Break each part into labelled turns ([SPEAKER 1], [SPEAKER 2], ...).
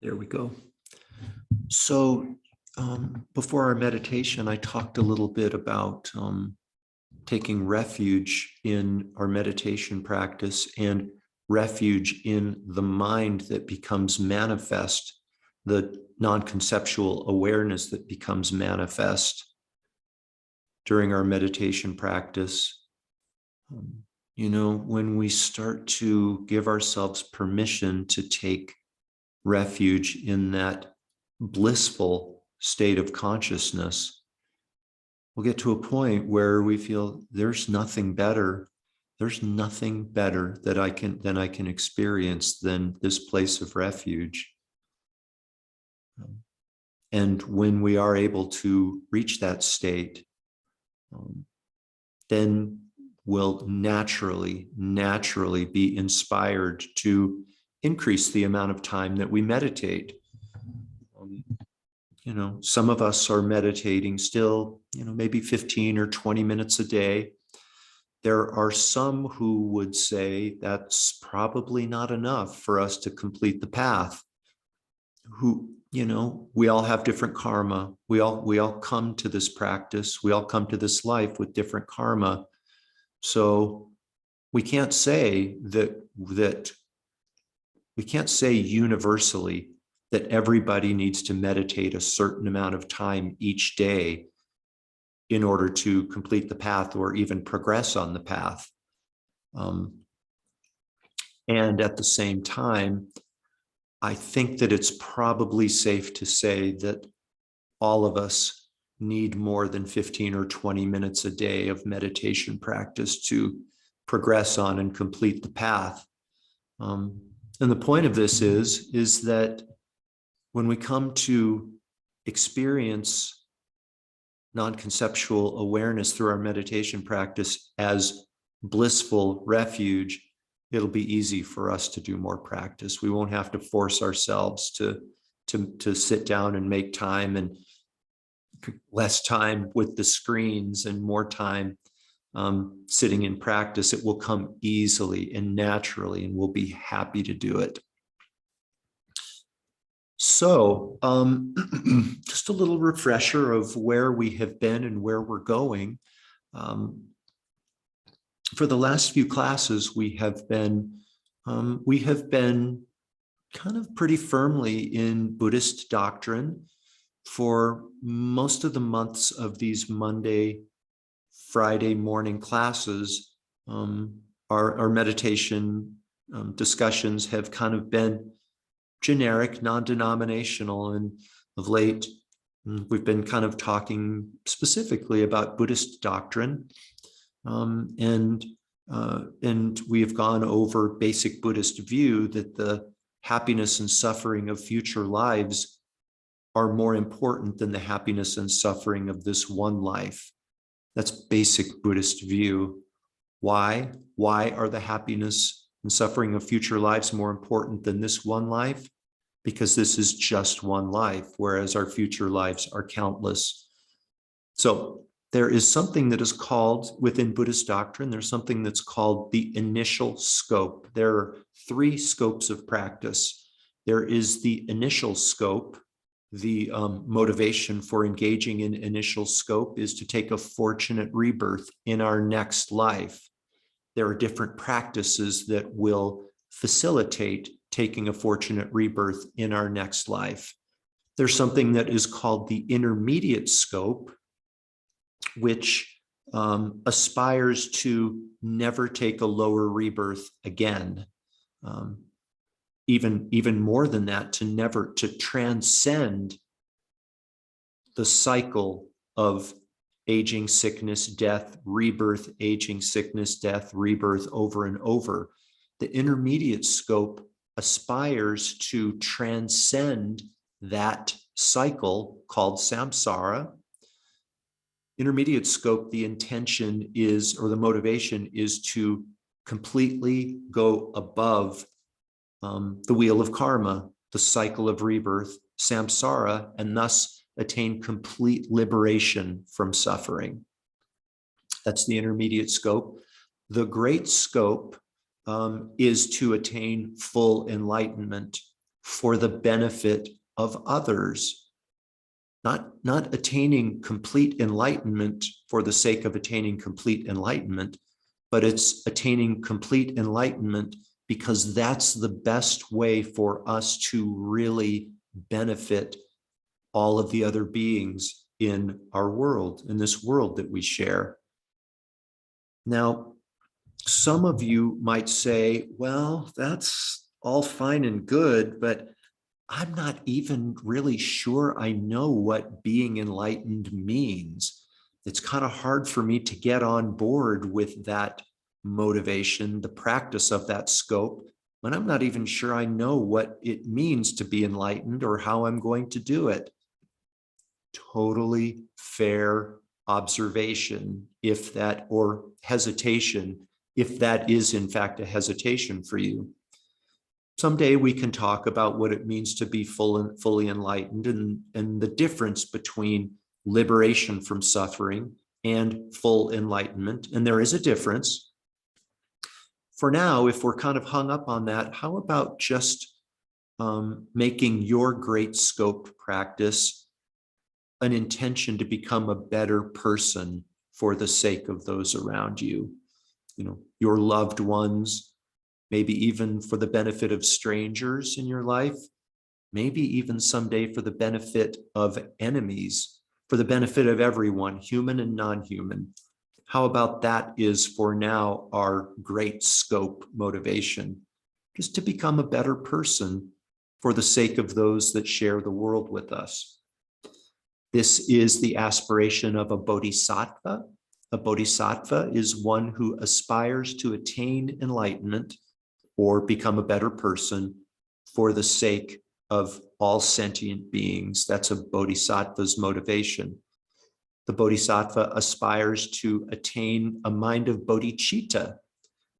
[SPEAKER 1] There we go. So before our meditation, I talked a little bit about taking refuge in our meditation practice and refuge in the mind that becomes manifest, the non-conceptual awareness that becomes manifest during our meditation practice. When we start to give ourselves permission to take refuge in that blissful state of consciousness, we'll get to a point where we feel there's nothing better. There's nothing better that I can experience than this place of refuge. And when we are able to reach that state, then we'll naturally be inspired to increase the amount of time that we meditate. Some of us are meditating still, maybe 15 or 20 minutes a day. There are some who would say that's probably not enough for us to complete the path. We all have different karma. We all come to this practice. We all come to this life with different karma. So we can't say we can't say universally that everybody needs to meditate a certain amount of time each day in order to complete the path or even progress on the path. And at the same time, I think that it's probably safe to say that all of us need more than 15 or 20 minutes a day of meditation practice to progress on and complete the path. And the point of this is that when we come to experience non-conceptual awareness through our meditation practice as blissful refuge, it'll be easy for us to do more practice. We won't have to force ourselves to sit down and make time, and less time with the screens and more time sitting in practice. It will come easily and naturally, and we'll be happy to do it. So just a little refresher of where we have been and where we're going. For the last few classes, we have been kind of pretty firmly in Buddhist doctrine for most of the months of these Monday, Friday morning classes. Our meditation discussions have kind of been generic, non-denominational, and of late we've been kind of talking specifically about Buddhist doctrine, and we have gone over basic Buddhist view that the happiness and suffering of future lives are more important than the happiness and suffering of this one life. That's basic Buddhist view. Why? Why are the happiness and suffering of future lives more important than this one life? Because this is just one life, whereas our future lives are countless. So there is something that is called, within Buddhist doctrine, there's something that's called the initial scope. There are 3 scopes of practice. There is the initial scope. The motivation for engaging in initial scope is to take a fortunate rebirth in our next life. There are different practices that will facilitate taking a fortunate rebirth in our next life. There's something that is called the intermediate scope, which aspires to never take a lower rebirth again. Even more than that, to transcend the cycle of aging, sickness, death, rebirth, aging, sickness, death, rebirth over and over. The intermediate scope aspires to transcend that cycle called samsara. Intermediate scope, the intention is, or the motivation is, to completely go above the wheel of karma, the cycle of rebirth, samsara, and thus attain complete liberation from suffering. That's the intermediate scope. The great scope is to attain full enlightenment. for the benefit of others. Not attaining complete enlightenment for the sake of attaining complete enlightenment, but it's attaining complete enlightenment because that's the best way for us to really benefit all of the other beings in our world, in this world that we share. Now, some of you might say, well, that's all fine and good, but I'm not even really sure I know what being enlightened means. It's kind of hard for me to get on board with that motivation, the practice of that scope, when I'm not even sure I know what it means to be enlightened or how I'm going to do it. Totally fair observation, if that, or hesitation, if that is in fact a hesitation for you. Someday we can talk about what it means to be fully enlightened and the difference between liberation from suffering and full enlightenment. And there is a difference. For now, if we're kind of hung up on that, how about just making your great scope practice an intention to become a better person for the sake of those around you, your loved ones, maybe even for the benefit of strangers in your life, maybe even someday for the benefit of enemies, for the benefit of everyone, human and non-human. How about that is for now our great scope motivation, just to become a better person for the sake of those that share the world with us. This is the aspiration of a bodhisattva. A bodhisattva is one who aspires to attain enlightenment or become a better person for the sake of all sentient beings. That's a bodhisattva's motivation. The bodhisattva aspires to attain a mind of bodhicitta.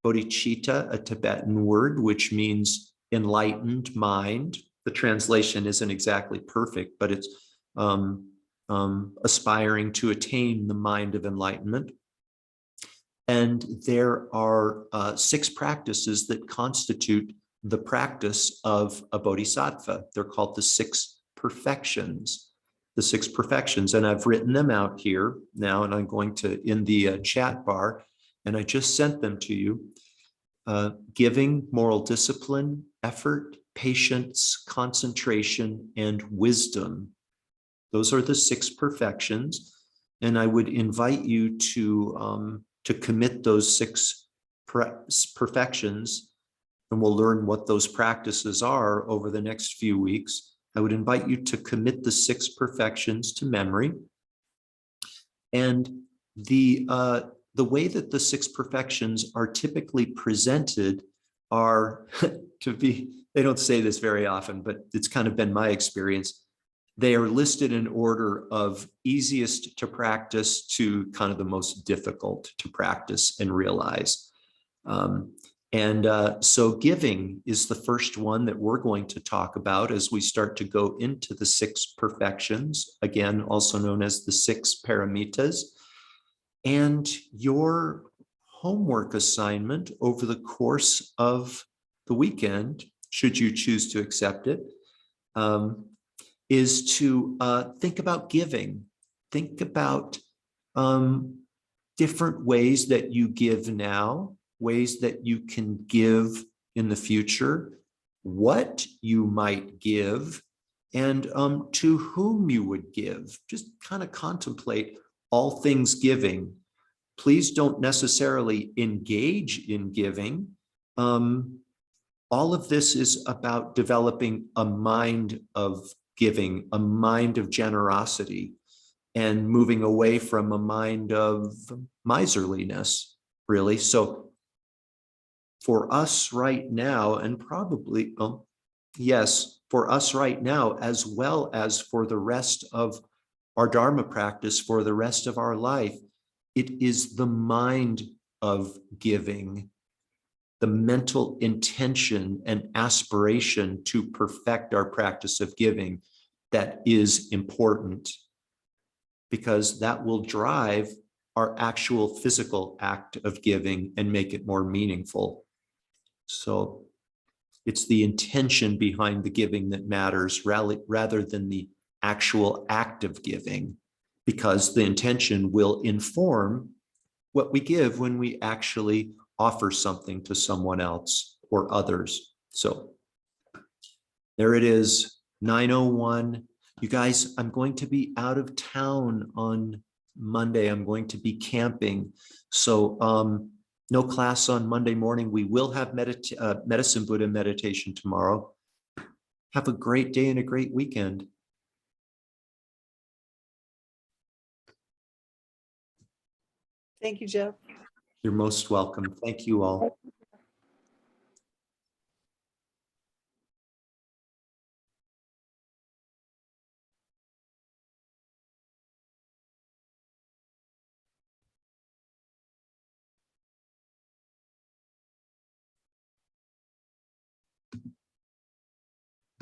[SPEAKER 1] Bodhicitta, a Tibetan word, which means enlightened mind. The translation isn't exactly perfect, but it's aspiring to attain the mind of enlightenment. And there are 6 practices that constitute the practice of a bodhisattva. They're called the 6 perfections. The 6 perfections, and I've written them out here now, and I'm going to in the chat bar, and I just sent them to you. Giving, moral discipline, effort, patience, concentration, and wisdom. Those are the 6 perfections, and I would invite you to commit those 6 perfections, and we'll learn what those practices are over the next few weeks. I would invite you to commit the 6 perfections to memory. And the way that the 6 perfections are typically presented are they don't say this very often, but it's kind of been my experience. They are listed in order of easiest to practice to kind of the most difficult to practice and realize. So giving is the first one that we're going to talk about as we start to go into the 6 perfections, again, also known as the 6 paramitas. And your homework assignment over the course of the weekend, should you choose to accept it, is to think about giving. Think about different ways that you give now, ways that you can give in the future, what you might give, and to whom you would give. Just kind of contemplate all things giving. Please don't necessarily engage in giving. All of this is about developing a mind of giving, a mind of generosity, and moving away from a mind of miserliness, really. So for us right now, and probably, yes, for us right now, as well as for the rest of our Dharma practice, for the rest of our life, it is the mind of giving, the mental intention and aspiration to perfect our practice of giving that is important, because that will drive our actual physical act of giving and make it more meaningful. So It's the intention behind the giving that matters rather than the actual act of giving, because the intention will inform what we give when we actually offer something to someone else or others. So there it is, 9:01. You guys, I'm going to be out of town on Monday. I'm going to be camping. So no class on Monday morning. We will have Medicine Buddha meditation tomorrow. Have a great day and a great weekend.
[SPEAKER 2] Thank you, Jeff.
[SPEAKER 1] You're most welcome. Thank you all.